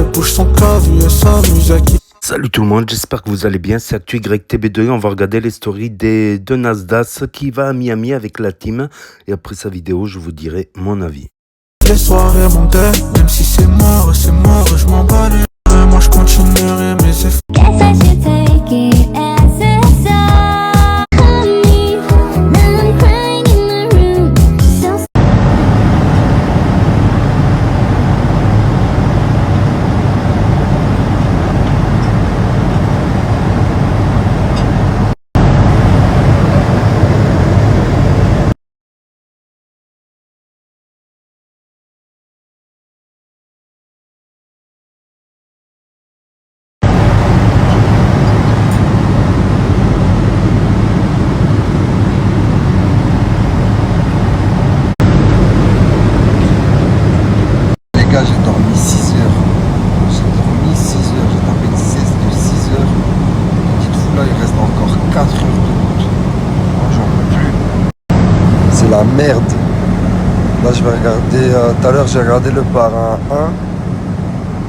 bouge son clavier et s'amuse à qui. Salut tout le monde, j'espère que vous allez bien, c'est ActuYTB2 et on va regarder les stories de Nasdas qui va à Miami avec la team et après sa vidéo je vous dirai mon avis. Les soirées montaient, même si c'est mort, je m'en bats les reins, moi je continuerai mes efforts. Guess I should take it as a song. Honey, now I'm crying in my room. So Les gars, j'ai dormi 6 heures. J'ai tapé une sieste de 6 heures. Dites-vous là, il reste encore 4 heures de route. Moi, j'en peux plus. C'est la merde. Là, je vais regarder. Tout à l'heure, j'ai regardé le parrain 1.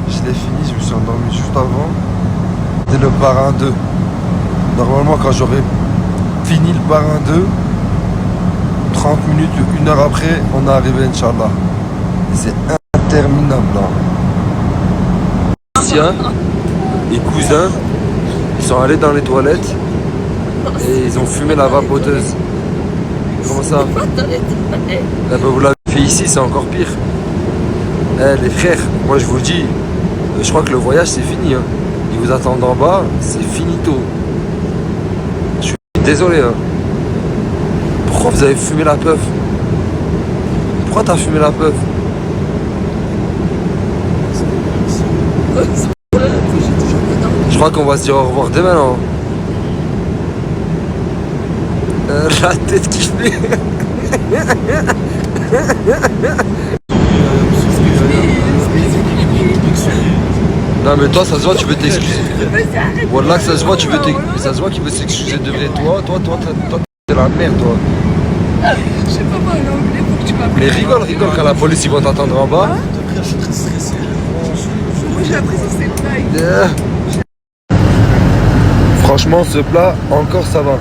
Je l'ai fini, je me suis endormi juste avant. Et le parrain 2. Normalement, quand j'aurai fini le parrain 2, 30 minutes, 1 heure après, on est arrivé, Inch'Allah. C'est interminable là. Tiens, et cousins, ils sont allés dans les toilettes et ils ont fumé la vapoteuse. Comment ça? Eh ben, vous l'avez fait ici, c'est encore pire. Eh les frères, moi je vous le dis, je crois que le voyage c'est fini. Hein. Ils vous attendent en bas, c'est finito. Je suis désolé. Hein. Pourquoi vous avez fumé la puff? Pourquoi t'as fumé la puff? Je crois qu'on va se dire au revoir demain, non? La tête qui fait. Non mais toi ça se voit tu veux t'excuser. Voilà que ça se voit tu veux t'excuser. Ça se voit qu'il veut s'excuser de vrai. Toi t'es la merde toi. Je sais pas parler anglais, faut que tu m'appelles. Mais rigole quand la police ils vont t'attendre en bas. Je suis très stressé. Moi j'ai appris sur cette blague. Franchement ce plat encore ça va.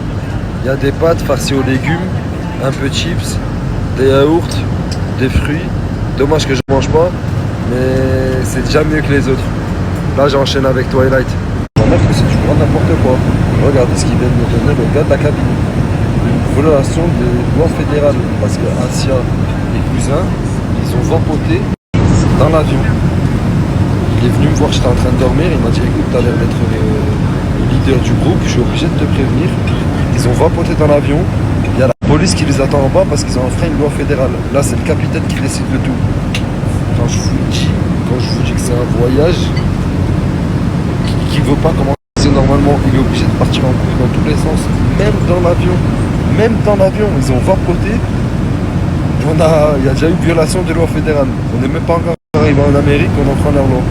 Il y a des pâtes farcies aux légumes, un peu de chips, des yaourts, des fruits. Dommage que je mange pas, mais c'est déjà mieux que les autres. Là j'enchaîne avec Twilight. Ma mère que c'est du grand n'importe quoi. Regardez ce qu'il vient de me donner le gars de la cabine. Une violation des lois fédérales. Parce que Asia et cousins, ils ont vapoté dans l'avion. Il est venu me voir, j'étais en train de dormir, il m'a dit écoute, t'as l'air d'être le leader du groupe, je suis obligé de te prévenir. Ils ont vapoté dans l'avion, il y a la police qui les attend en bas parce qu'ils ont enfreint une loi fédérale. Là c'est le capitaine qui décide de tout. Quand je vous dis que c'est un voyage qui veut pas commencer normalement, il est obligé de partir en couille dans tous les sens, même dans l'avion, ils ont vapoté. Il y a déjà eu violation des lois fédérales. On n'est même pas encore arrivé en Amérique, on enfreint leur loi.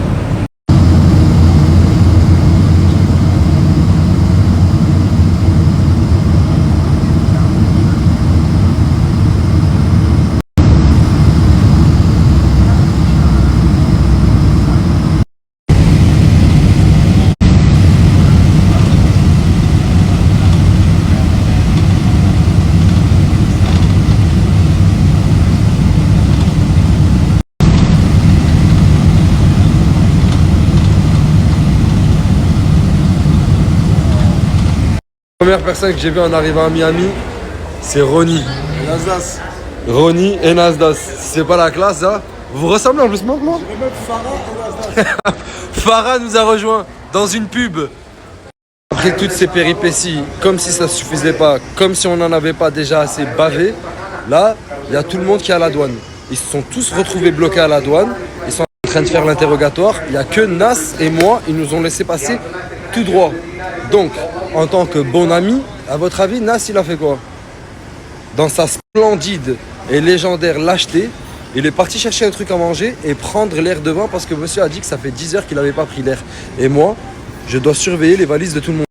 La première personne que j'ai vue en arrivant à Miami, c'est Ronnie. Nasdas. Ronnie et Nasdas. C'est pas la classe, ça? Vous ressemblez en plus maintenant? Je vais mettre Farah et Nasdas. Farah nous a rejoint dans une pub. Après toutes ces péripéties, comme si ça suffisait pas, comme si on n'en avait pas déjà assez bavé, là, il y a tout le monde qui est à la douane. Ils se sont tous retrouvés bloqués à la douane. Ils sont en train de faire l'interrogatoire. Il n'y a que Nas et moi, ils nous ont laissé passer tout droit. Donc, en tant que bon ami, à votre avis, Nas, il a fait quoi? Dans sa splendide et légendaire lâcheté, il est parti chercher un truc à manger et prendre l'air devant parce que monsieur a dit que ça fait 10 heures qu'il n'avait pas pris l'air. Et moi, je dois surveiller les valises de tout le monde.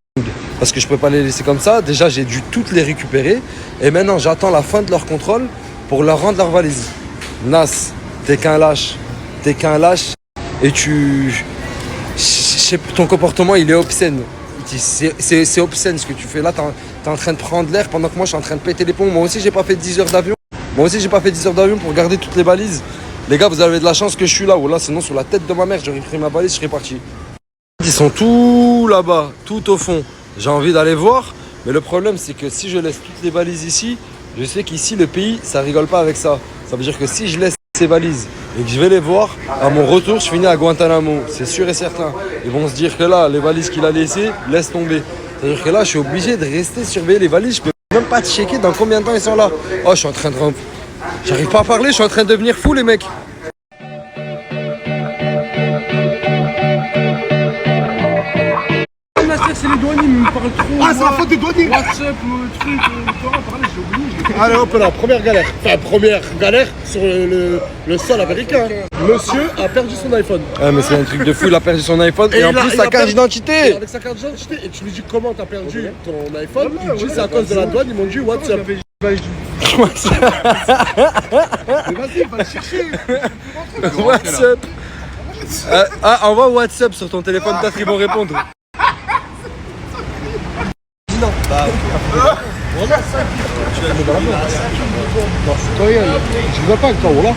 Parce que je peux pas les laisser comme ça. Déjà, j'ai dû toutes les récupérer. Et maintenant, j'attends la fin de leur contrôle pour leur rendre leurs valises. Nas, t'es qu'un lâche. T'es qu'un lâche. Et tu Ton comportement, il est obscène. C'est obscène ce que tu fais là. T'es en train de prendre l'air pendant que moi, je suis en train de péter les plombs. Moi aussi, j'ai pas fait 10 heures d'avion. Moi aussi, j'ai pas fait 10 heures d'avion pour garder toutes les balises. Les gars, vous avez de la chance que je suis là. Ou là, sinon, sur la tête de ma mère, j'aurais pris ma balise, je serais parti. Ils sont tout là-bas, tout au fond. J'ai envie d'aller voir. Mais le problème, c'est que si je laisse toutes les valises ici, je sais qu'ici, le pays, ça rigole pas avec ça. Ça veut dire que si je laisse ces valises et que je vais les voir, à mon retour, je finis à Guantanamo. C'est sûr et certain. Ils vont se dire que là, les valises qu'il a laissées, laisse tomber. C'est-à-dire que là, je suis obligé de rester surveiller les valises. Je peux même pas checker dans combien de temps ils sont là. Oh, je suis en train de... J'arrive pas à parler, je suis en train de devenir fou, les mecs. C'est les douaniers, mais ils me parlent trop. Ah, c'est la faute des douaniers. WhatsApp, truc, parler, j'ai oublié. Allez hop là, première galère. Enfin, première galère sur le sol américain. Monsieur a perdu son iPhone. Ah, mais c'est un truc de fou, il a perdu son iPhone et en plus sa carte d'identité. Avec sa carte d'identité. Et tu lui dis comment t'as perdu ton iPhone. Il dit c'est à cause de la douane, ils m'ont dit WhatsApp. Mais vas-y, va le chercher. WhatsApp. Envoie WhatsApp sur ton téléphone, peut-être qu'ils vont répondre. Non. Citoyen, je ne vais pas avec toi, voilà.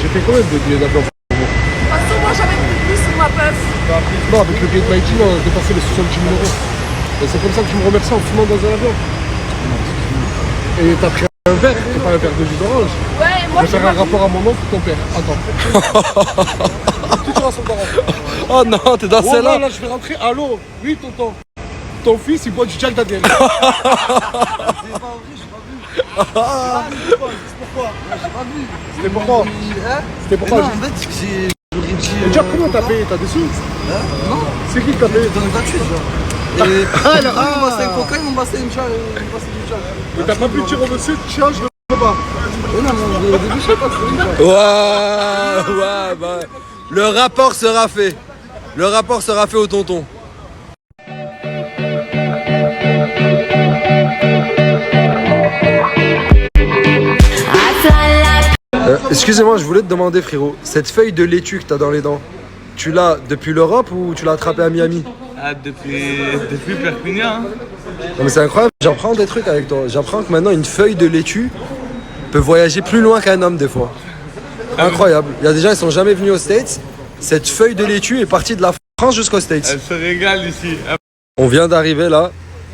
J'ai fait combien de billets d'avion? Parce que moi j'avais plus sur ma puff. Non, avec le billet de Mighty, on a dépassé les 70 000 euros. Et c'est comme ça que tu me remercies en fumant dans un avion. Et t'as pris un verre, c'est pas un verre de jus d'orange. Ouais, moi Je vais faire un rapport à mon oncle ou ton père. Attends. Tu tueras son parent. Oh non, t'es dans Oh celle-là. là, je vais rentrer. Allô? Oui, tonton. Ton fils, il boit du Jack Daniel. C'est pas vrai, j'ai pas vu. Pourquoi? C'était pourquoi? C'était pourquoi? En fait, j'aurais dit. Et déjà, comment t'as payé? T'as des sous? Non, C'est qui qui t'a payé? dans une voiture, genre. Et ils m'ont passé un coca, ils m'ont passé une charge. Mais t'as pas pu dire au monsieur, tiens, je le veux pas. Mais non, mais au début, je sais pas, c'était une charge. Ouais, bah, le rapport sera fait. Le rapport sera fait au tonton. Excusez-moi, je voulais te demander, frérot, cette feuille de laitue que t'as dans les dents, tu l'as depuis l'Europe ou tu l'as attrapée à Miami? Ah, depuis Perpignan. Hein. Non mais c'est incroyable, j'apprends des trucs avec toi. J'apprends que maintenant une feuille de laitue peut voyager plus loin qu'un homme des fois. Incroyable. Il y a des gens qui sont jamais venus aux States. Cette feuille de laitue est partie de la France jusqu'aux States. Elle se régale ici. On vient d'arriver là.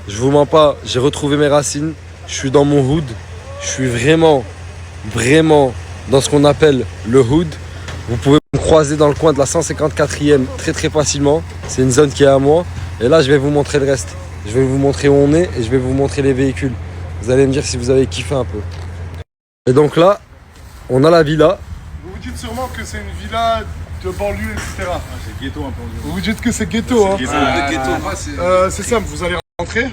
Je vous mens pas, j'ai retrouvé mes racines. Je suis dans mon hood. Je suis vraiment dans ce qu'on appelle le hood. Vous pouvez me croiser dans le coin de la 154e très facilement. C'est une zone qui est à moi. Et là, je vais vous montrer le reste. Je vais vous montrer où on est et je vais vous montrer les véhicules. Vous allez me dire si vous avez kiffé un peu. Et donc là, on a la villa. Vous vous dites sûrement que c'est une villa de banlieue, etc. C'est ghetto un peu. Vous vous dites que c'est ghetto, hein. Ghetto. C'est simple, vous allez rentrer.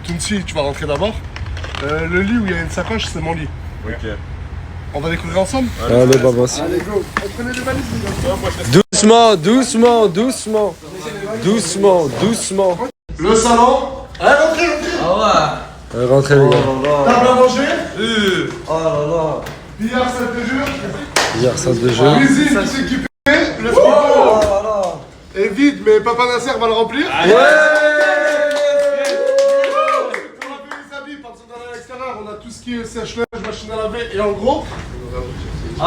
Tounsi, tu vas rentrer d'abord. Le lit où il y a une sacoche, c'est mon lit. Ok. On va découvrir ensemble. Allez, babas. Allez, go. Prenez les valises. Doucement. Le salon. Allez, rentrez. Rentrez les gars. Table à manger. Oh là là. Billard, salle de jeu. Hier, salle de jeu. Cuisine, tout équipé. Le frigo. Oh là là. Est vide, mais Papa Nasser va le remplir. Ouais. Pour laver les habits, pas besoin d'aller à l'extérieur. On a tout ce qui est sèche-linge, machine à laver et en gros.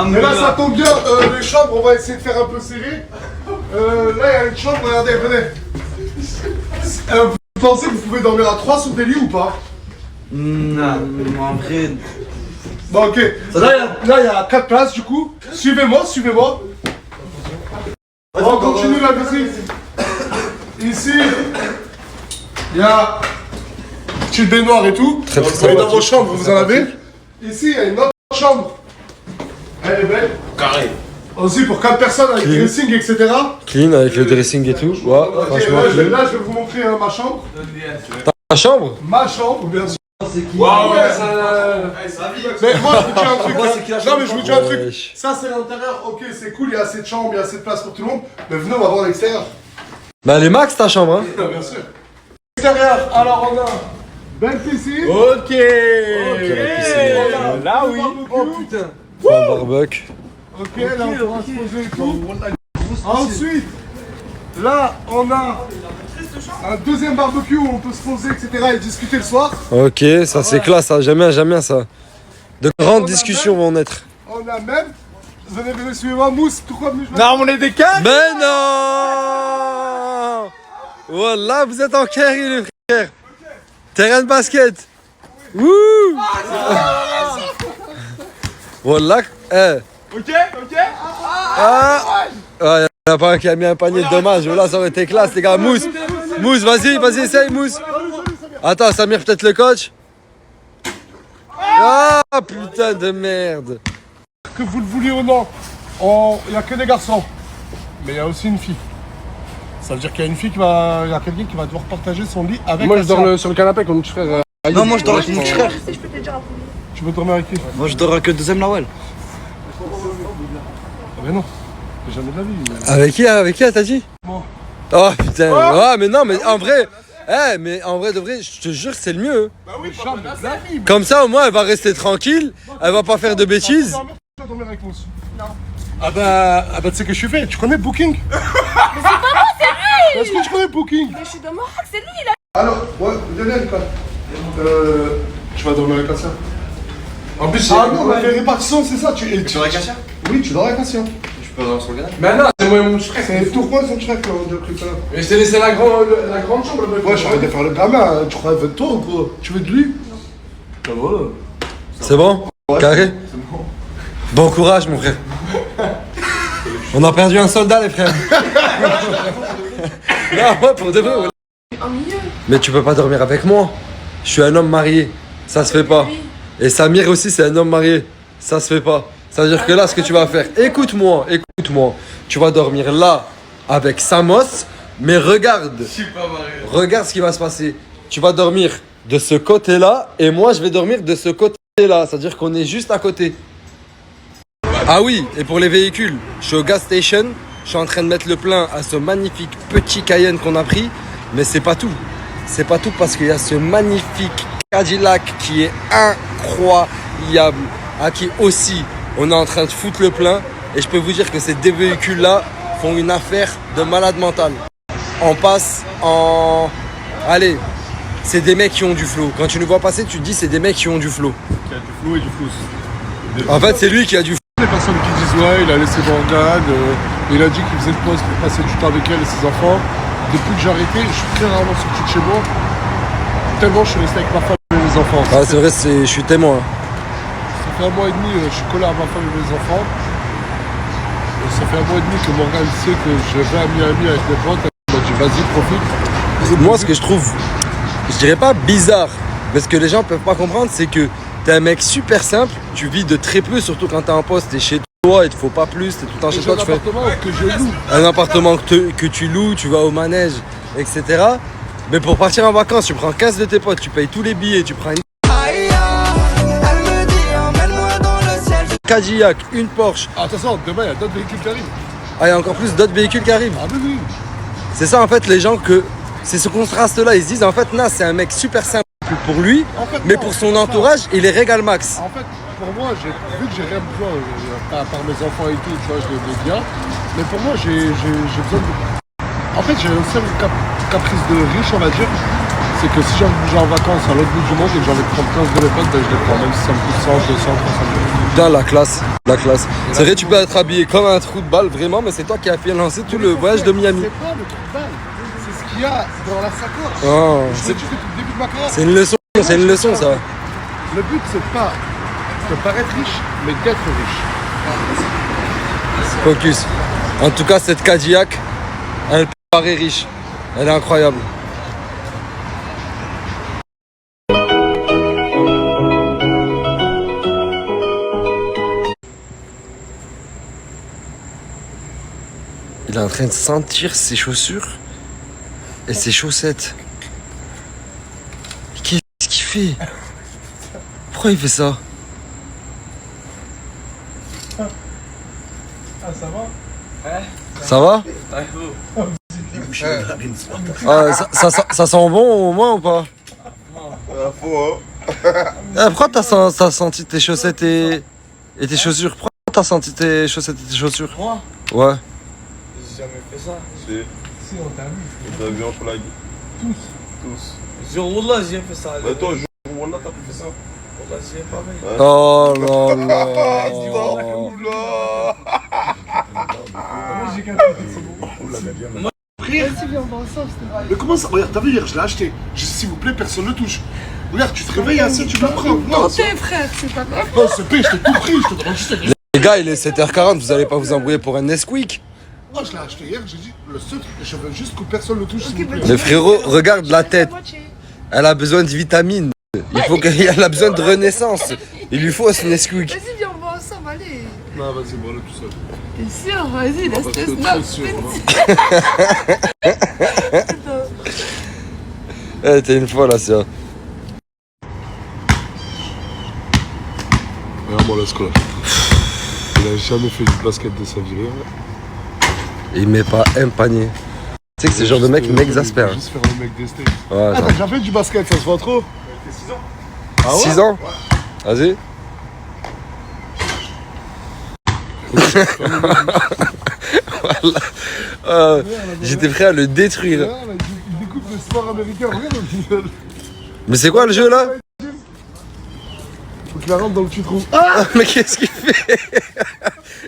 Mais là, ça tombe bien. Les chambres, on va essayer de faire un peu serré. Là, il y a une chambre, regardez, venez. Vous pensez que vous pouvez dormir à 3 sur des lits ou pas? Non, en vrai. Bon, ok. Là, il y a 4 places du coup. Suivez-moi. On continue la visite. Ici, il y a une petite baignoire et tout. Très Mais dans sympathique. vos chambres, vous en avez. Ici, il y a une autre chambre. Elle est belle. Carré. Aussi pour 4 personnes avec Clean. dressing, etc. Clean avec le dressing et tout. Ouais, Ok, franchement là, je clean. vais vous montrer ma chambre. Ta chambre? Ma chambre, bien sûr. Waouh, Mais moi, je vous dis un truc. Non, mais je vous dis un truc. Wesh. Ça, c'est l'intérieur. Ok, c'est cool. Il y a assez de chambres, il y a assez de place pour tout le monde. Mais venez, on va voir l'extérieur. Bah, elle est max ta chambre, hein? Bien sûr. Extérieur, alors on a belle piscine. Ok. la piscine. Là oui. Oh putain. Pour un barbecue. Ok, là on pourra se poser et tout. Ensuite, là, on a un deuxième barbecue où on peut se poser, etc. et discuter le soir. Ok, ça c'est classe, ça. J'aime bien ça. De grandes discussions vont naître. On a même. Venez, suivez-moi, Mousse. Pourquoi venez Non, on est des cas. Mais non! Voilà, vous êtes en carré, les frères. Terrain de basket. Wouh! Voilà. Ok. Ah, il n'y en a pas un qui a mis un panier de dommages. Là, ça aurait été classe, les gars. Mousse, vas-y, essaye, Mousse. Attends, Samir, peut-être le coach. Ah, putain de merde. Que vous le vouliez ou non, il n'y a que des garçons. Mais il y a aussi une fille. Ça veut dire qu'il y a une fille il y a quelqu'un qui va devoir partager son lit avec. Moi je dors sur le canapé comme mon petit frère. Non, moi je dors avec mon petit frère. Tu veux dormir avec qui? Moi je dors avec le deuxième Nawel. Ah mais non, jamais de la vie. Avec qui, t'as dit? Moi. Oh putain. Ah, mais non, mais en vrai. Mais en vrai de vrai, je te jure, c'est le mieux. Bah oui, jamais de la vie. Comme ça, au moins, elle va rester tranquille. Elle va pas faire de bêtises. Tu vas dormir avec Mousse? Non. Ah bah tu sais que je suis fait, tu connais Booking? Mais c'est pas moi, c'est lui. Est-ce que tu connais Booking? Mais je suis dans mon hack, c'est lui là. Alors, ouais, venez Lucas. Tu vas dormir avec Cassia. En plus, non, mais les répartitions, c'est ça. Tu dors avec Cassia? Oui, tu dors avec Cassia. Je peux dormir sur le canapé? Mais non, c'est moi et mon petit frère. C'est pourquoi son frère qui a pris ça? Mais je t'ai laissé la grande chambre. Ouais, j'arrête de faire le gamin. Tu crois de toi ou quoi? Tu veux de lui? Ben voilà. C'est bon? Carré? Bon courage, mon frère. On a perdu un soldat, les frères. Non, ouais, pour de vrai. Ouais. Mais tu peux pas dormir avec moi. Je suis un homme marié. Ça se fait pas. Et Samir aussi, c'est un homme marié. Ça se fait pas. Ça veut dire que là, ce que tu vas faire, écoute-moi. Tu vas dormir là avec Samos, mais regarde. Regarde ce qui va se passer. Tu vas dormir de ce côté-là et moi, je vais dormir de ce côté-là. C'est-à-dire qu'on est juste à côté. Ah oui, et pour les véhicules, je suis au gas station. Je suis en train de mettre le plein à ce magnifique petit Cayenne qu'on a pris. Mais c'est pas tout. C'est pas tout parce qu'il y a ce magnifique Cadillac qui est incroyable. À qui aussi on est en train de foutre le plein. Et je peux vous dire que ces deux véhicules-là font une affaire de malade mental. On passe en... Allez, c'est des mecs qui ont du flow. Quand tu nous vois passer, tu te dis c'est des mecs qui ont du flow. Il y a du flou et du flou. En fait, c'est lui qui a du flow. Les personnes qui disent ouais, il a laissé Morgane, il a dit qu'il faisait le poste pour passer du temps avec elle et ses enfants. Depuis que j'ai arrêté, je suis très rarement sorti de chez moi. Tellement je suis resté avec ma femme et mes enfants. Ah, c'est vrai, je suis témoin. Ça fait 1 mois et demi, je suis collé à ma femme et mes enfants. Et ça fait 1 mois et demi que Morgane sait que je vais à Miami avec mes potes. Elle m'a dit vas-y, profite. Moi, ce que je trouve, je dirais pas bizarre, mais ce que les gens peuvent pas comprendre, c'est que t'es un mec super simple, tu vis de très peu, surtout quand t'es en poste, t'es chez toi, il te faut pas plus, t'es tout le temps chez toi, tu fais Que je loue. un appartement que tu loues, tu vas au manège, etc. Mais pour partir en vacances, tu prends 15 de tes potes, tu payes tous les billets, tu prends une Cadillac, une Porsche. Ah, attention, demain il y a d'autres véhicules qui arrivent. Ah, il y a encore plus d'autres véhicules qui arrivent. Ah, oui. C'est ça en fait, les gens que. C'est ce contraste-là, ils se disent en fait, Nas, c'est un mec super simple pour lui, En fait, mais non, pour son c'est ça. entourage, il est régal max. En fait, pour moi, vu que j'ai rien besoin, à part mes enfants et tout, tu vois, je les bien. Mais pour moi, j'ai besoin de... En fait, j'ai un seul caprice de riche, on va dire. C'est que si j'ai envie de bouger en vacances à l'autre bout du monde et que j'ai envie de prendre 15 de mes potes, ben je les prends, même si ça me coûte 100, 200, 300 euros. Putain, la classe. C'est vrai, tu peux être habillé comme un trou de balle, vraiment, mais c'est toi qui as financé tout le voyage de Miami. C'est pas le truc de balle, c'est ce qu'il y a dans la sacoche. Oh, Je l'ai dit depuis le début de ma carrière. c'est une leçon, ça. Le but, c'est pas de paraître riche, mais d'être riche. Focus. En tout cas, cette Cadillac, elle paraît riche. Elle est incroyable. Il est en train de sentir ses chaussures et ses chaussettes. Qu'est-ce qu'il fait? Pourquoi il fait ça? Ah, ça va? Ça va? Ça sent bon au moins ou pas? Pourquoi t'as senti tes chaussettes et tes chaussures? Pourquoi t'as senti tes chaussettes et tes chaussures? Moi Ouais. jamais fait ça. Si, on t'a vu. On t'a vu entre la gueule. Tous. Jour Wallah, j'ai fait ça. Bah toi, Wallah, t'as fait ça. Wallah, j'ai pas fait. Oh là là. Moi, j'ai capté, c'est bon. Frère, mais comment ça? Regarde, t'as vu hier, je l'ai acheté. J'ai dit, s'il vous plaît, personne ne touche. Regarde, tu te réveilles ainsi, tu me prends. Non, T'es frère, c'est pas grave. non, c'est pire, je t'ai tout pris, je te demande juste. Les gars, il est 7h40, vous allez pas vous embrouiller pour un Nesquik? Moi, je l'ai acheté hier, j'ai dit, le seul truc, je veux juste que personne ne touche, s'il vous plaît. Mais frérot, regarde la tête. Elle a besoin de vitamines. Elle a besoin de renaissance. Il lui faut ce Nesquik. Vas-y, viens, on va ensemble, allez. Non, vas-y, bon, là, tout seul. T'es sûr? Vas-y, laisse Parce tes que trop sûr, Eh, t'es une folle là, ça. Regarde-moi le score. Il a jamais fait du basket de sa vie, regarde. Il met pas un panier. Tu sais que c'est le genre de mec qui m'exaspère. Juste faire le mec des steaks. Ouais, Ah, t'as déjà fait du basket, ça se voit trop. 6 ans. Vas-y. Voilà. J'étais prêt à le détruire. Regarde, il découpe le sport américain, regarde. Mais c'est quoi le jeu là? Faut qu'il la rentre dans le cul trou. Ah, mais qu'est-ce qu'il fait?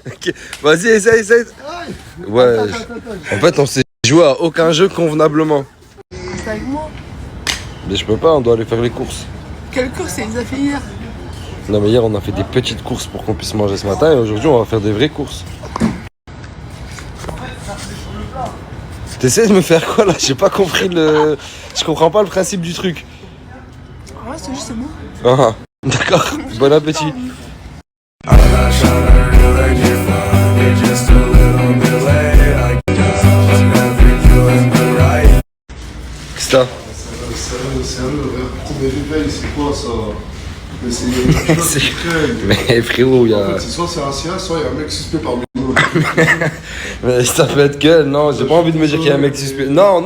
Ok. Vas-y, essaye. Ouais. En fait, on s'est joué à aucun jeu convenablement. C'est avec moi. Mais je peux pas, on doit aller faire les courses. Quelle course il les a fait hier? Non mais hier on a fait des petites courses pour qu'on puisse manger ce matin et aujourd'hui on va faire des vraies courses. T'essaies de me faire quoi là? J'ai pas compris le... Je comprends pas le principe du truc. Ouais, c'est juste c'est bon. Ah, d'accord, bon appétit. Qu'est-ce que t'as? Sérieux, premier réveil, c'est quoi ça? Mais c'est Mais frérot, En fait, c'est soit c'est un sien, soit il y a un mec suspect parmi nous. Mais ça peut être que... Non, j'ai pas envie de me dire qu'il y a un mec suspect. Non.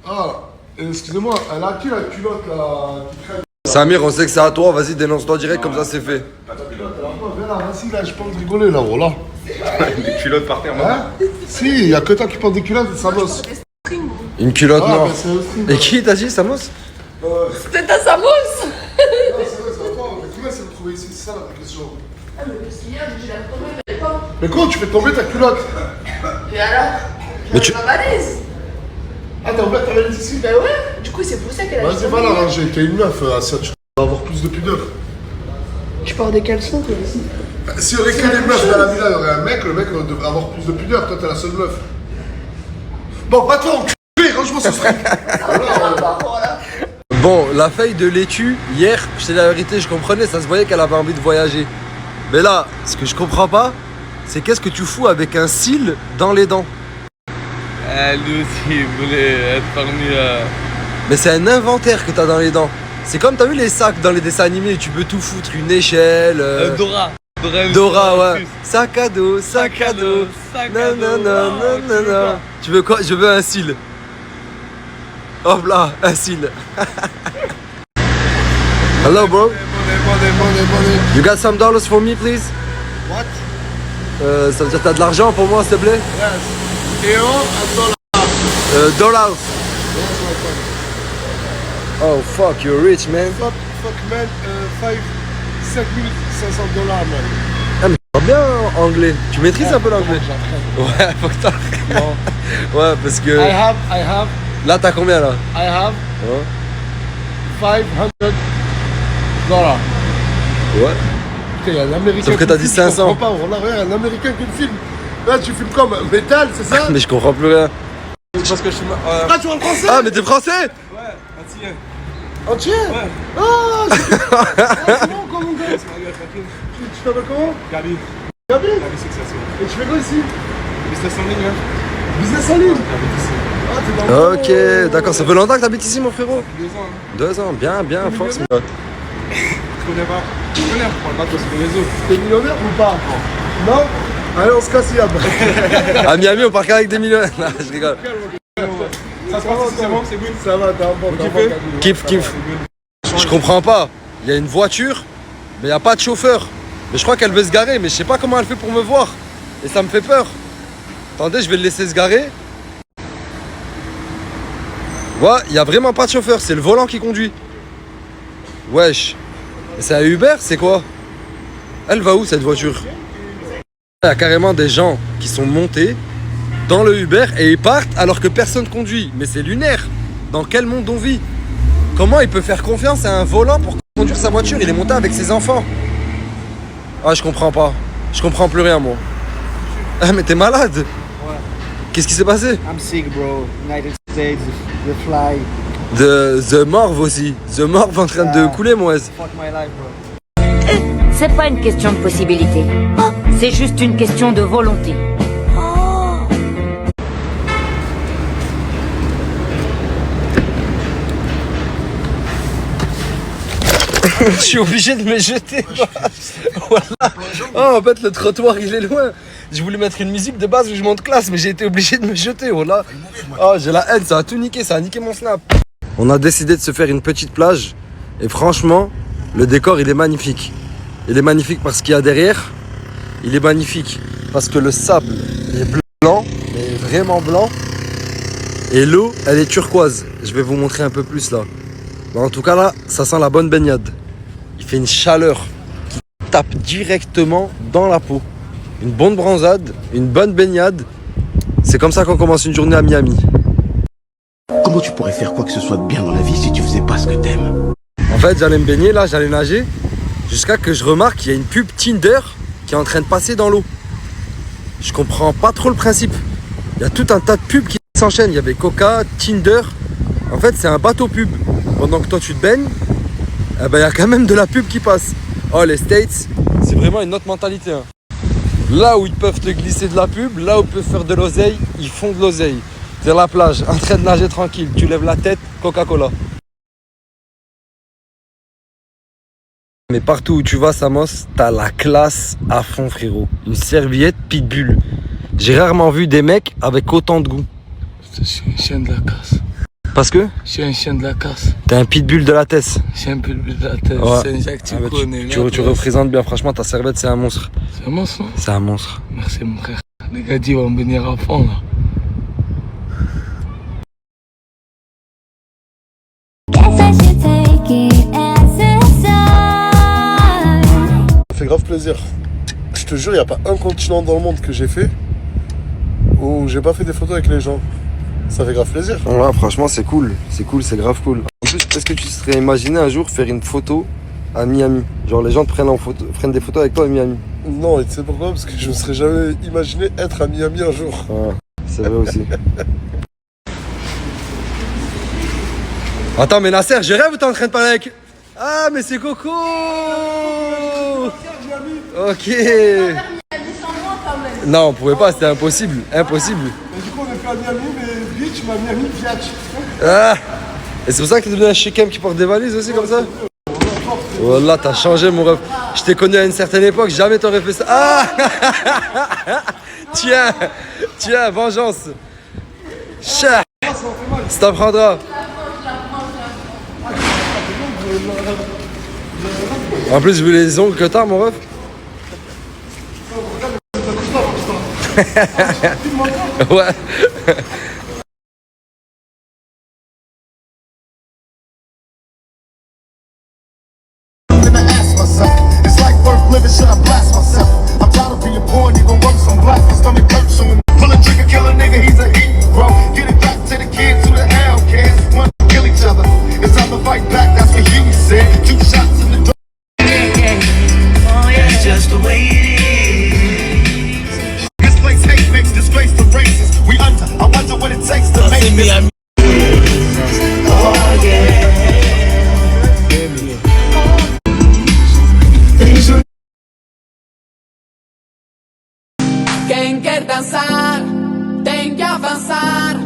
Ah, excusez-moi, elle a qui la culotte là qui traîne? Samir, on sait que c'est à toi, vas-y dénonce-toi direct comme ça c'est fait. La culotte, elle a pas, viens là, vas-y là, je pense rigoler là, voilà. Des culottes par terre, Hein? Si, il y a que toi qui porte des culottes et ça bosse. Une culotte Ah, noire. bah c'est un stream. Et qui t'as dit, Samos? C'était ta Samos. Non, c'est vrai, c'est d'accord, mais comment c'est retrouvé ici? C'est ça la question. Ah, mais parce qu'hier, j'ai la première, mais pas. Mais comment tu fais tomber ta culotte? Et alors? Mais tu- Ma valise. Ah, t'as ouvert ta valise ici? Bah ouais, du coup, c'est pour ça qu'elle a Vas-y, va la ranger, t'es une meuf, ça, tu vas avoir plus de pudeur. Tu portes des caleçons, toi aussi. S'il y aurait que des meufs dans la villa, il y aurait un mec, le mec devrait avoir plus de pudeur, toi t'es la seule meuf. Bon, va toi, enculé, range-moi ce fric. Bon, la feuille de laitue, hier, je te dis la vérité, je comprenais, ça se voyait qu'elle avait envie de voyager. Mais là, ce que je comprends pas, c'est qu'est-ce que tu fous avec un cil dans les dents? Lui aussi, il voulait être parmi. Mais c'est un inventaire que t'as dans les dents. C'est comme t'as vu les sacs dans les dessins animés, tu peux tout foutre, une échelle. Dora. Dora, ouais. Sac à dos, sac à dos. Nanana. Tu veux quoi? Je veux un cil. Hop là, un cil. Hello, bro. You got some dollars for me, please? What? Ça veut dire t'as de l'argent pour moi, s'il te plaît? Yes. Euro and dollar. Dollars. Oh fuck, you're rich, man. Fuck man, 5500 $, man. Ah mais tu parles bien anglais. Tu maîtrises un peu l'anglais? Ouais, faut que t'arrêtes. Ouais, parce que... I have, Là, t'as combien, là? I have Ouais. $500. Ouais. Putain, il y a un américain. Sauf que t'as qui dit filme, je 500. comprends pas. Voilà, regarde, un américain qui me filme. Là, tu filmes comme métal, c'est ça? Mais je comprends plus rien. Parce que je suis. Ah, tu parles français? Ah, mais t'es français? Entier? Ouais. Ah, c'est bon, comment on gagne? Tu t'appelles comment? Gabi. Gabi? Gabi Succession. Et tu fais quoi ici? Business en ligne, hein. Business en ligne? Ah, t'es dans le Ok, d'accord. Ça fait longtemps que t'habites ici, mon frérot? 2 ans, hein. 2 ans, bien, force. Je connais pas. Je connais, on parle pas trop sur les réseaux. T'es millionnaire ou pas? Non? Allez, on se casse, Yab. À Miami, on part qu'avec des millionnaires. Non, je rigole. Ça se passe ici, c'est bon, c'est good. Ça va, t'es un bon. Kiff. Je comprends pas. Il y a une voiture, mais il n'y a pas de chauffeur. Mais je crois qu'elle veut se garer, mais je sais pas comment elle fait pour me voir. Et ça me fait peur. Attendez, je vais le laisser se garer. Ouais, il y a vraiment pas de chauffeur, c'est le volant qui conduit. Wesh. C'est un Uber, c'est quoi? Elle va où cette voiture? Il y a carrément des gens qui sont montés dans le Uber et ils partent alors que personne conduit. Mais c'est lunaire. Dans quel monde on vit? Comment il peut faire confiance à un volant pour conduire sa voiture? Il est monté avec ses enfants. Ah, je comprends pas. Je comprends plus rien, moi. Ah, mais t'es malade? Ouais. Qu'est-ce qui s'est passé? I'm sick, bro. United States, the fly. The Morve aussi. The Morve en train de couler, moi. Fuck my life, bro. C'est pas une question de possibilité. C'est juste une question de volonté. Je suis obligé de me jeter. Voilà. Oh, en fait, le trottoir, il est loin. Je voulais mettre une musique de base où je monte classe, mais j'ai été obligé de me jeter. Voilà. Oh, j'ai la haine, ça a tout niqué, ça a niqué mon snap. On a décidé de se faire une petite plage. Et franchement, le décor, il est magnifique. Il est magnifique parce qu'il y a derrière. Il est magnifique parce que le sable est blanc, mais vraiment blanc. Et l'eau, elle est turquoise. Je vais vous montrer un peu plus là. Mais en tout cas là, ça sent la bonne baignade. Il fait une chaleur qui tape directement dans la peau. Une bonne bronzade, une bonne baignade. C'est comme ça qu'on commence une journée à Miami. Comment tu pourrais faire quoi que ce soit de bien dans la vie si tu faisais pas ce que t'aimes? En fait, j'allais me baigner là, j'allais nager. Jusqu'à que je remarque qu'il y a une pub Tinder qui est en train de passer dans l'eau. Je comprends pas trop le principe. Il y a tout un tas de pubs qui s'enchaînent. Il y avait Coca, Tinder. En fait, c'est un bateau pub. Pendant que toi tu te baignes, eh ben, y a quand même de la pub qui passe. Oh, les States, c'est vraiment une autre mentalité. Hein. Là où ils peuvent te glisser de la pub, là où ils peuvent faire de l'oseille, ils font de l'oseille. C'est la plage, en train de nager tranquille. Tu lèves la tête, Coca-Cola. Mais partout où tu vas, Samos, t'as la classe à fond, frérot. Une serviette pitbull. J'ai rarement vu des mecs avec autant de goût. Je suis un chien de la casse. Parce que? Je suis un chien de la casse. T'es un pitbull de la tête. Je suis un pitbull de la tête. Ouais. C'est un Jacques, tu connais. Tu représentes bien, franchement, ta serviette, c'est un monstre. C'est un monstre, non? C'est un monstre. Merci, mon frère. Les gars, ils vont me venir à fond, là. Guess I should take it as a sign. Ça fait grave plaisir. Je te jure, il n'y a pas un continent dans le monde que j'ai fait où j'ai pas fait des photos avec les gens. Ça fait grave plaisir. Ouais, franchement, c'est cool. C'est cool, c'est grave cool. En plus, est-ce que tu serais imaginé un jour faire une photo à Miami? Genre, les gens te prennent des photos avec toi à Miami. Non, et tu sais pourquoi? Parce que je me serais jamais imaginé être à Miami un jour. Ouais, c'est vrai aussi. Attends, mais Nasser, je rêve ou t'es en train de parler avec... Ah, mais c'est Coco! Ok. Non, on pouvait pas, c'était impossible. Impossible. Et du coup, on est fait à Miami, mais lui, tu m'as mis à Miami. Ah! Et c'est pour ça que t'es devenu un chikem qui porte des valises aussi comme ça? Wallah, t'as changé mon ref. Je t'ai connu à une certaine époque, jamais t'aurais fait ça. Ah! Tiens, vengeance. Chat. Ça t'apprendra. En plus, vu les ongles que t'as, mon ref. Ouais. It's like worth living, should I blast myself? I'm tired of being poor, even worse, I'm black. My stomach hurts, so when pull a trigger, kill a nigga, he's a hero. Get it back to the kids who the hell cares. Want to kill each other, it's time to fight back, that's what you said. 2 shots in the door. That's just the way it is. Misplaced hate makes disgrace to races. We under, I wonder what it takes to make this. Oh yeah. Quem quer dançar tem que avançar.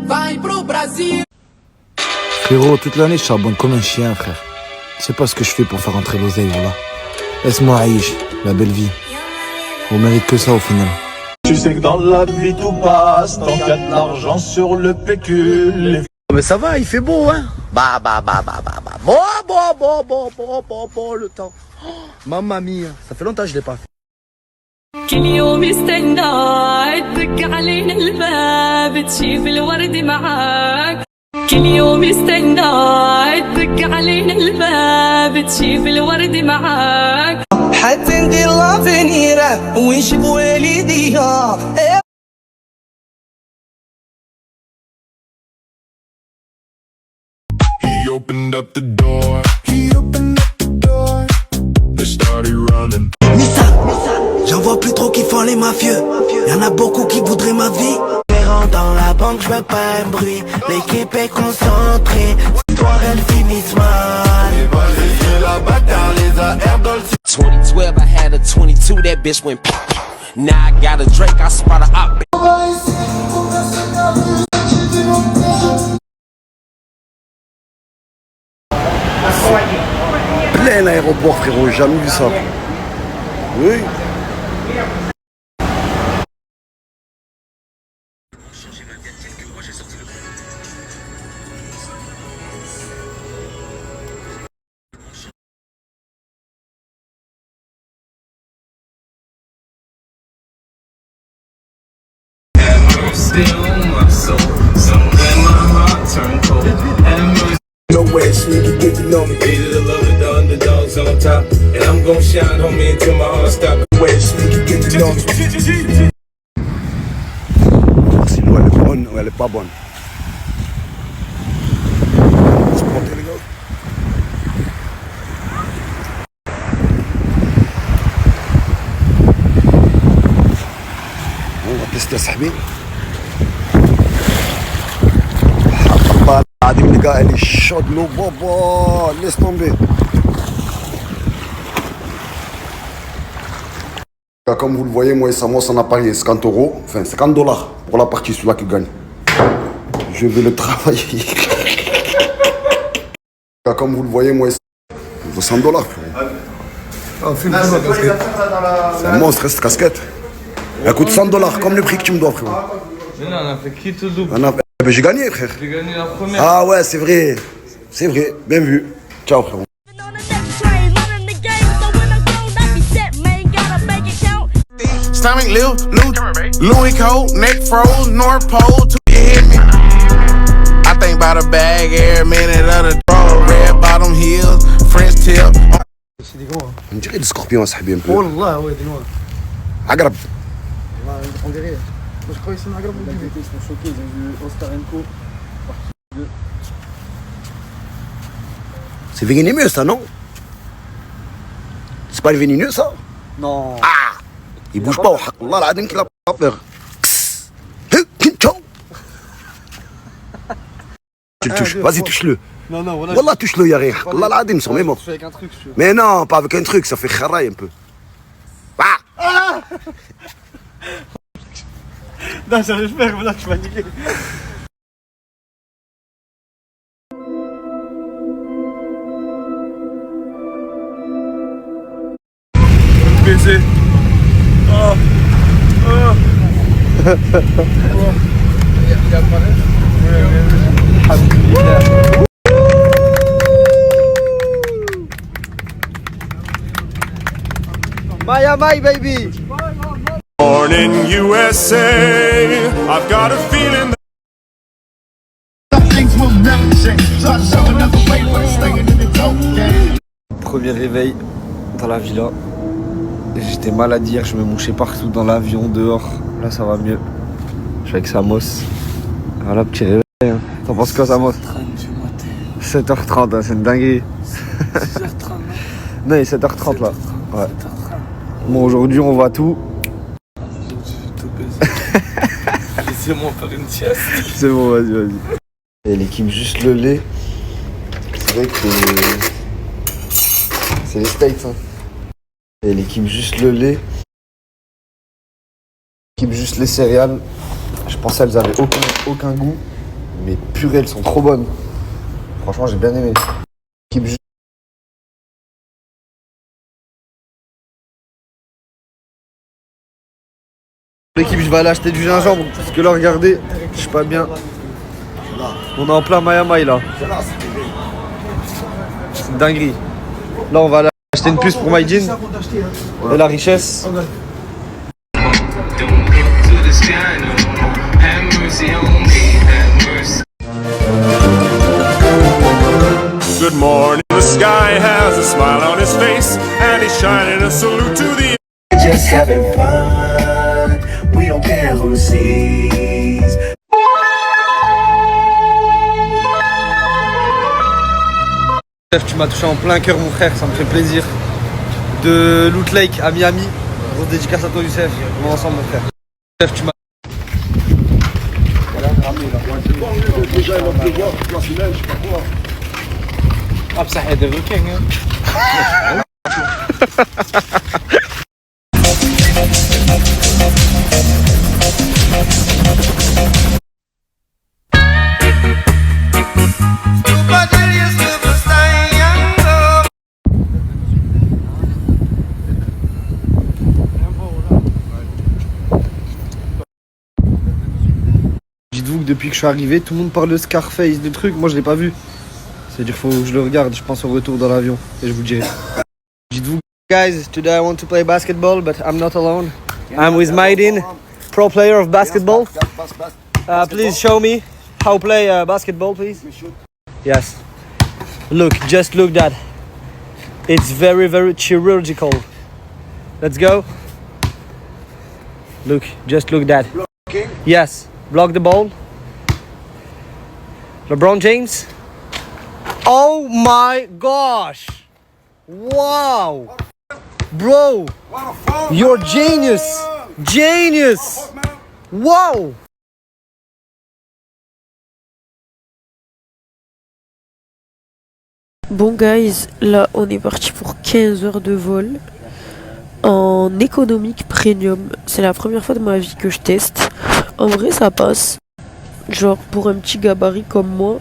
Vai pro Brasil. Frérot, toute l'année je charbonne comme un chien, frère. Je sais pas ce que je fais pour faire rentrer l'oseille, voilà. Laisse-moi Aïch, la belle vie. On mérite que ça au final. Tu sais que dans la vie tout passe, tant qu'il y a de l'argent sur le pécule. Mais ça va, il fait beau, hein? Bon, le temps. Oh, mamma mia, ça fait longtemps que je l'ai pas fait. كل يوم استنى عدك علينا الباب تجيب الورد معاك كل يوم استنى تدق علينا الباب تجيب الورد معاك حتى ندير لافينيرا ونشوف والديها. He opened up the door. They started running. J'en vois plus trop qui font les mafieux. Y'en a beaucoup qui voudraient ma vie. Dans la banque, je veux pas un bruit. L'équipe est concentrée. L'histoire elle finit mal. La bagarre, les AR dans le 2012, I had a 22, that bitch went pop. Now I got a Drake, I spot a op. Plein l'aéroport, frérot, j'ai jamais vu ça. Oui. Nowhere, sneaky, get to know me. Hated the love of the underdogs on top. And I'm gon' shine, homie, until my heart stop. Nowhere, sneaky, get to know me. Sinon, elle est bonne ou elle est pas bonne. On se monter, les gars. On va tester صاحبي. les gars, elle est chaude, l'eau, bobo, laisse tomber. Comme vous le voyez, moi et Samos, on a parié 50 €, enfin 50 $ pour la partie, celui-là qui gagne. Je vais le travailler. Comme vous le voyez, moi et Samos, 100 $. C'est un monstre, cette casquette. Elle coûte 100 $, comme le prix que tu me dois, frérot. Mais non, on a fait qui tout double. Ben, j'ai gagné, frère. J'ai gagné la première. Ah ouais, c'est vrai. C'est vrai. Bien vu. Ciao, frérot. Stomach, Louis coat, neck froze, North Pole, to hit me. I think about a bag every minute of the draw, red bottom heels, French tip. C'est des gros. On dirait des scorpions, ça un peu. Wallah, ouais, des gros. Agrab. On dirait. Moi je crois qu'ils sont agréables. Ils sont choqués, ils ont vu Ostarenko, partie 2. C'est vénéneux ça, non? C'est pas le vénéneux ça? Non. Ah! Il bouge pas, Allah l'adem qu'il a pas peur. Tu le touches, vas-y touche-le. Non, non, voilà. Wallah touche-le, y'a rien. Allah l'adem, ils sont même morts. Avec un truc, je suis. Mais non, pas avec un truc, ça fait kharaï un peu. Ah! Non, j'espère que là tu vas niquer. Baiser. Oh. Oh. Maya, my baby. Born in USA, I've got a feeling that things will never change. So I show another way, but staying in the dope game. Premier réveil dans la villa. J'étais malade hier, je me mouchais partout dans l'avion, dehors. Là ça va mieux. Je suis avec Samos. Voilà, petit réveil. Hein. T'en penses quoi, Samos? 7h30, hein, c'est une dinguerie. 6h30 non, il est 7h30 là. Ouais. Bon, aujourd'hui on va tout. Laissez-moi faire une sieste. C'est bon, vas-y, vas-y. Et l'équipe juste le lait. C'est vrai que c'est les States, hein. Et l'équipe juste le lait. L'équipe juste les céréales. Je pensais qu'elles avaient aucun goût. Mais purée, elles sont trop bonnes. Franchement, j'ai bien aimé. L'équipe juste... L'équipe, je vais aller acheter du gingembre. Parce que là, regardez, je suis pas bien. On est en plein Miami là. C'est une dinguerie. Là, on va aller acheter une puce pour My Jean. Et la richesse. Good morning, the sky has a smile on his face, and he's shining a salute to the. Just having fun, we don't care who sees. Tu m'as touché en plein cœur mon frère, ça me fait plaisir. De Loot Lake à Miami, grosse dédicace à toi Youssef, on va ensemble mon frère. Youssef, tu m'as... Déjà, il va pleuvoir toute la semaine, je sais pas quoi. Ah, بصح هذا الروكين Dites-vous que depuis que je suis arrivé, tout le monde parle de Scarface, de trucs, moi je l'ai pas vu. C'est-à-dire faut que je le regarde, je pense au retour dans l'avion, et je vous dirai. Dites-vous, guys, today I want to play basketball, but I'm not alone. I'm with Maiden, pro player of basketball. Please show me how to play basketball, please. Yes. Look, just look that. It's very, very chirurgical. Let's go. Look, just look that. Yes, block the ball. LeBron James. Oh my gosh! Wow! Bro! You're genius! Genius! Wow! Bon guys, là on est parti pour 15 heures de vol en économique premium. C'est la première fois de ma vie que je teste. En vrai ça passe. Genre pour un petit gabarit comme moi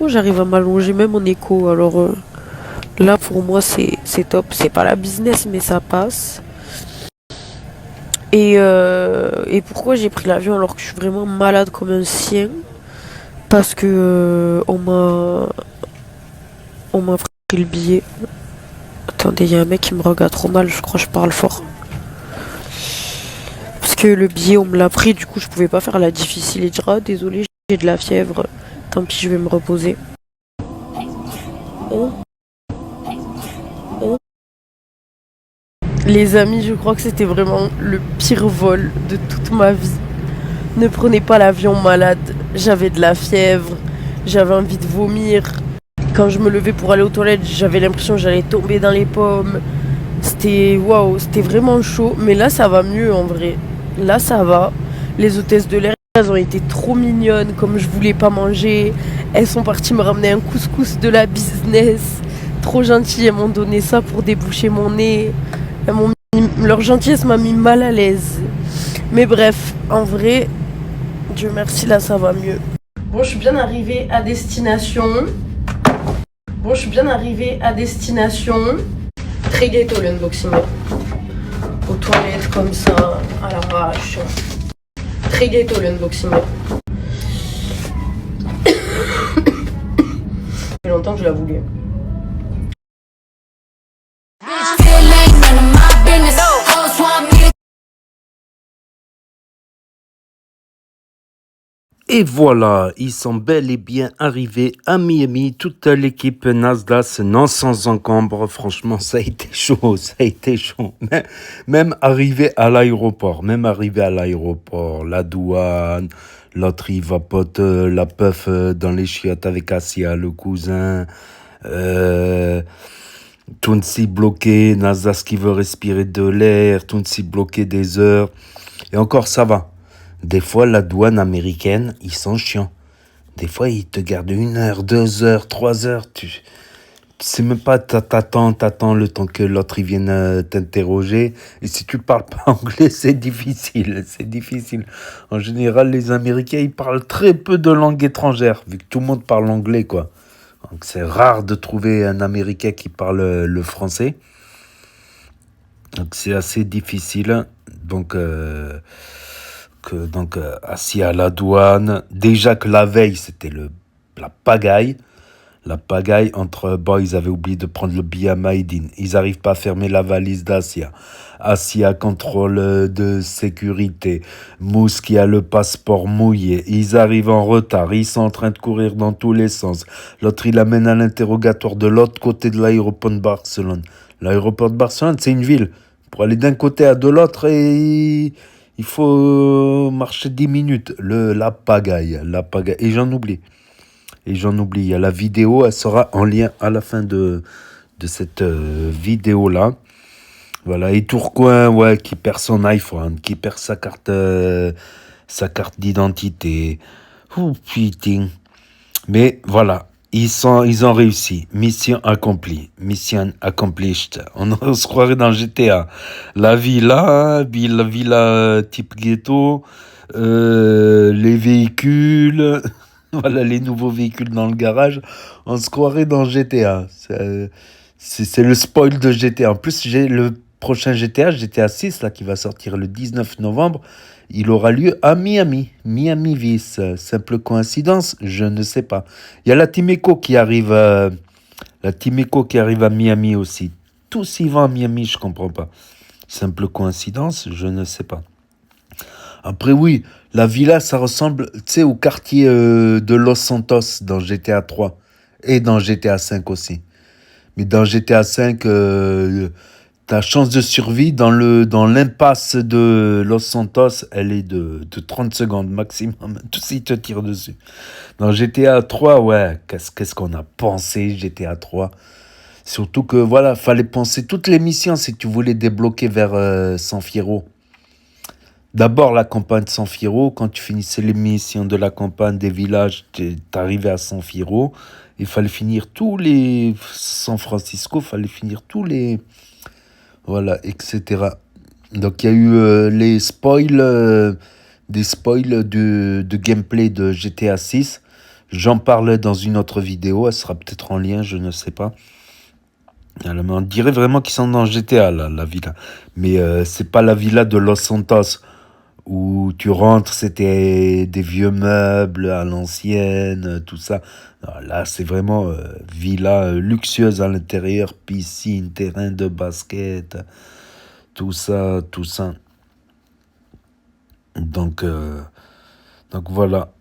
j'arrive à m'allonger même en éco. Alors là pour moi c'est top. C'est pas la business mais ça passe. Et pourquoi j'ai pris l'avion alors que je suis vraiment malade comme un sien? Parce que on m'a pris le billet. Attendez, il y a un mec qui me regarde trop mal, je crois que je parle fort. Parce que le billet on me l'a pris, du coup je pouvais pas faire la difficile et dire ah désolé j'ai de la fièvre, tant pis je vais me reposer. Les amis, je crois que c'était vraiment le pire vol de toute ma vie. Ne prenez pas l'avion malade, j'avais de la fièvre, j'avais envie de vomir. Quand je me levais pour aller aux toilettes, j'avais l'impression que j'allais tomber dans les pommes. C'était waouh, c'était vraiment chaud, mais là ça va mieux en vrai. Là ça va. Les hôtesses de l'air, elles ont été trop mignonnes, comme je voulais pas manger. Elles sont parties me ramener un couscous de la business. Trop gentilles, elles m'ont donné ça pour déboucher mon nez. Leur gentillesse m'a mis mal à l'aise. Mais bref, en vrai, Dieu merci, là ça va mieux. Bon, je suis bien arrivée à destination. Très ghetto l'unboxing. Aux toilettes comme ça, à l'arrache. Très ghetto l'unboxing. Ça fait longtemps que je la voulais. Et voilà, ils sont bel et bien arrivés à Miami, toute l'équipe Nasdaq, non sans encombre, franchement ça a été chaud, même arrivé à l'aéroport, la douane, l'autre il vapote la puff dans les chiottes avec Asia, le cousin, Tounsi bloqué, Nasdaq qui veut respirer de l'air, Tounsi bloqué des heures, et encore ça va. Des fois, la douane américaine, ils sont chiants. Des fois, ils te gardent 1 heure, 2 heures, 3 heures. Tu sais même pas, t'attends le temps que l'autre il vienne t'interroger. Et si tu parles pas anglais, c'est difficile. En général, les Américains, ils parlent très peu de langue étrangère, vu que tout le monde parle anglais, quoi. Donc, c'est rare de trouver un Américain qui parle le français. Donc, c'est assez difficile. Donc assis à la douane, déjà que la veille c'était la pagaille. La pagaille entre... Bon, ils avaient oublié de prendre le billet à Maïdine. Ils n'arrivent pas à fermer la valise d'Asia. Asia, contrôle de sécurité. Mousse qui a le passeport mouillé. Ils arrivent en retard. Ils sont en train de courir dans tous les sens. L'autre, il amène à l'interrogatoire de l'autre côté de l'aéroport de Barcelone. L'aéroport de Barcelone, c'est une ville. Pour aller d'un côté à de l'autre, il faut marcher 10 minutes. La pagaille. Et j'en oublie. Il y a la vidéo, elle sera en lien à la fin de cette vidéo-là. Voilà, et Tourcoing, ouais, qui perd son iPhone, qui perd sa carte d'identité. Oh putain. Mais voilà, ils ont réussi. Mission accomplie. Mission accomplished. On se croirait dans GTA. La villa type ghetto, les véhicules... Voilà les nouveaux véhicules dans le garage. On se croirait dans GTA. C'est le spoil de GTA. En plus, j'ai le prochain GTA 6, là, qui va sortir le 19 novembre. Il aura lieu à Miami. Miami Vice. Simple coïncidence? Je ne sais pas. Il y a la Team Echo qui arrive à Miami aussi. Tous y vont à Miami, je comprends pas. Simple coïncidence? Je ne sais pas. Après, oui, la villa, ça ressemble, tu sais, au quartier de Los Santos dans GTA 3 et dans GTA 5 aussi. Mais dans GTA 5, ta chance de survie dans l'impasse de Los Santos, elle est de 30 secondes maximum. Tout s'ils te tirent dessus. Dans GTA 3, ouais, qu'est-ce qu'on a pensé GTA 3? Surtout que, voilà, fallait penser toutes les missions si tu voulais débloquer vers San Fierro. D'abord, la campagne de San Fierro. Quand tu finissais les missions de la campagne des villages, t'arrivais à San Fierro. Il fallait finir tous les... San Francisco, il fallait finir tous les... Voilà, etc. Donc, il y a eu les spoils... des spoils de gameplay de GTA 6. J'en parle dans une autre vidéo. Elle sera peut-être en lien, je ne sais pas. Alors, on dirait vraiment qu'ils sont dans GTA, là, la villa. Mais c'est pas la villa de Los Santos. Où tu rentres, c'était des vieux meubles à l'ancienne, tout ça. Non, là, c'est vraiment villa luxueuse à l'intérieur, piscine, terrain de basket, tout ça. Donc voilà.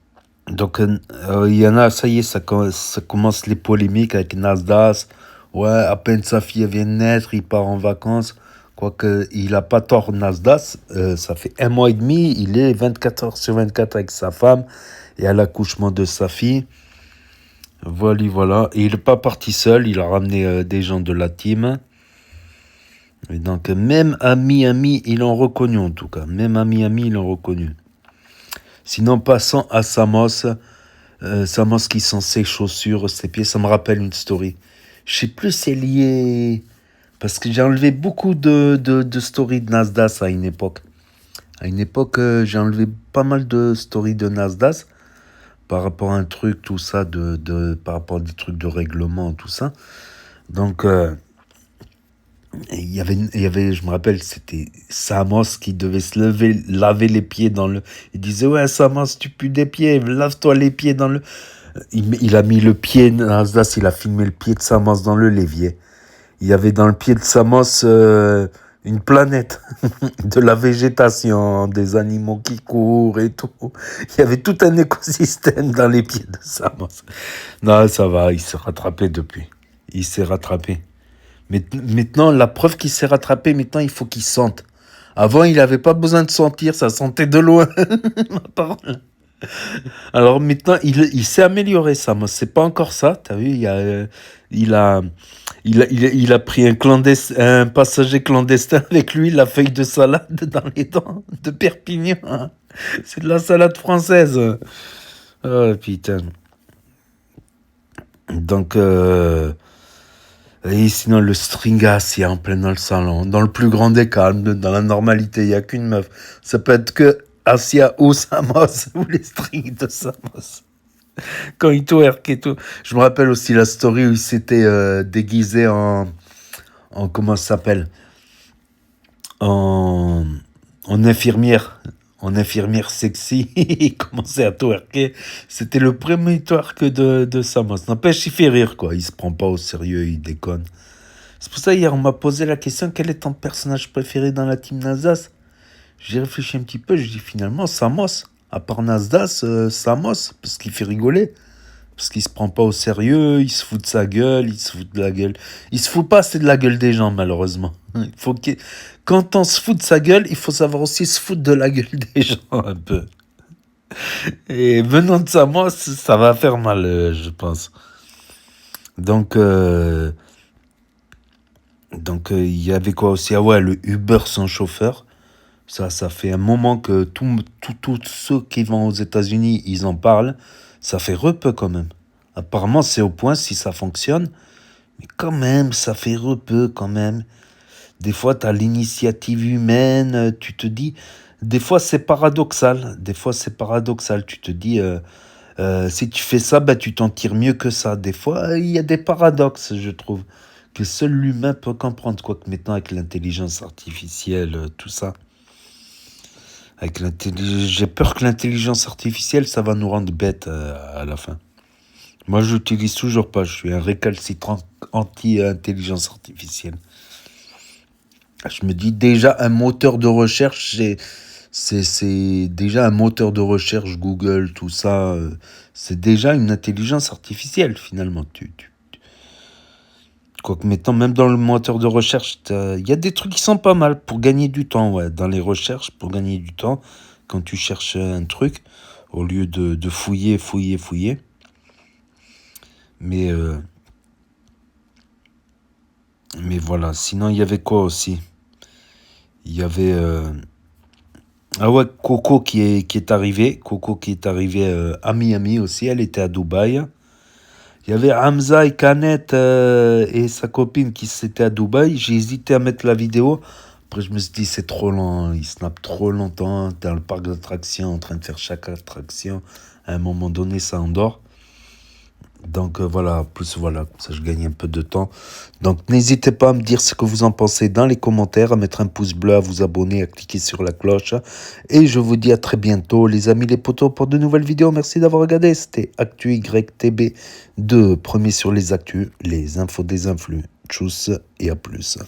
Donc, il y en a, ça y est, ça commence les polémiques avec Nasdaq. Ouais, à peine sa fille vient de naître, il part en vacances. Quoique, il n'a pas tort, Nasdaq. Ça fait 1 mois et demi. Il est 24 heures sur 24 avec sa femme et à l'accouchement de sa fille. Voilà. Et il n'est pas parti seul. Il a ramené des gens de la team. Et donc, même à Miami, ils l'ont reconnu en tout cas. Sinon, passons à Samos. Samos qui sent ses chaussures, ses pieds. Ça me rappelle une story. Je sais plus, c'est lié... Parce que j'ai enlevé beaucoup de stories de Nasdaq à une époque. À une époque, j'ai enlevé pas mal de stories de Nasdaq par rapport à un truc, tout ça, par rapport à des trucs de règlement, tout ça. Donc, il y avait, je me rappelle, c'était Samos qui devait se laver les pieds dans le... Il disait, ouais, Samos, tu pues des pieds, lave-toi les pieds dans le... Il a mis le pied, Nasdaq, il a filmé le pied de Samos dans le l'évier. Il y avait dans le pied de Samos une planète, de la végétation, des animaux qui courent et tout. Il y avait tout un écosystème dans les pieds de Samos. Non, ça va, il s'est rattrapé depuis. Il s'est rattrapé. Mais maintenant, la preuve qu'il s'est rattrapé, maintenant, il faut qu'il sente. Avant, il n'avait pas besoin de sentir, ça sentait de loin. Ma parole. Alors maintenant, il s'est amélioré, Samos. C'est pas encore ça, t'as vu, il a pris un passager clandestin avec lui, la feuille de salade dans les dents de Perpignan. C'est de la salade française. Oh putain. Donc, et sinon le string Asia en plein dans le salon, dans le plus grand des calmes, dans la normalité, il n'y a qu'une meuf. Ça peut être que Asia ou Samos, ou les strings de Samos. Quand il twerk et tout. Je me rappelle aussi la story où il s'était déguisé en comment ça s'appelle, en infirmière, en infirmière sexy, il commençait à twerker. C'était le premier twerk de Samos. N'empêche, il fait rire, quoi. Il se prend pas au sérieux, il déconne. C'est pour ça, hier, on m'a posé la question, quel est ton personnage préféré dans la team Nasdaq? J'ai réfléchi un petit peu, je dis finalement Samos. À part Nasdaq, Samos, parce qu'il fait rigoler. Parce qu'il se prend pas au sérieux, il se fout de sa gueule, il se fout de la gueule. Il se fout pas assez de la gueule des gens, malheureusement. Quand on se fout de sa gueule, il faut savoir aussi se foutre de la gueule des gens, un peu. Et venant de Samos, ça va faire mal, je pense. Donc, il y avait quoi aussi? Ah ouais, le Uber sans chauffeur. Ça fait un moment que tous ceux qui vont aux États-Unis, ils en parlent. Ça fait peu quand même. Apparemment, c'est au point si ça fonctionne. Mais quand même, ça fait peu quand même. Des fois, tu as l'initiative humaine. Tu te dis... Des fois, c'est paradoxal. Tu te dis... si tu fais ça, tu t'en tires mieux que ça. Des fois, il y a des paradoxes, je trouve. Que seul l'humain peut comprendre. Quoique maintenant, avec l'intelligence artificielle, tout ça... J'ai peur que l'intelligence artificielle, ça va nous rendre bêtes à la fin. Moi, je l'utilise toujours pas. Je suis un récalcitrant anti-intelligence artificielle. Je me dis déjà un moteur de recherche, c'est déjà un moteur de recherche, Google, tout ça. C'est déjà une intelligence artificielle finalement. Quoique maintenant, même dans le moteur de recherche, il y a des trucs qui sont pas mal pour gagner du temps. Ouais. Dans les recherches, pour gagner du temps, quand tu cherches un truc, au lieu de fouiller. Mais voilà, sinon il y avait quoi aussi? Il y avait... Ah ouais, Coco qui est arrivée. Coco qui est arrivée à Miami aussi, elle était à Dubaï. Il y avait Hamza et Canet et sa copine qui étaient à Dubaï. J'ai hésité à mettre la vidéo. Après, je me suis dit, c'est trop lent. Ils snappent trop longtemps dans le parc d'attractions, en train de faire chaque attraction. À un moment donné, ça endort. Donc voilà, plus voilà, comme ça je gagne un peu de temps. Donc n'hésitez pas à me dire ce que vous en pensez dans les commentaires, à mettre un pouce bleu, à vous abonner, à cliquer sur la cloche. Et je vous dis à très bientôt les amis les potos pour de nouvelles vidéos. Merci d'avoir regardé, c'était Actu YTB2, premier sur les actus, les infos des influx. Tchuss et à plus.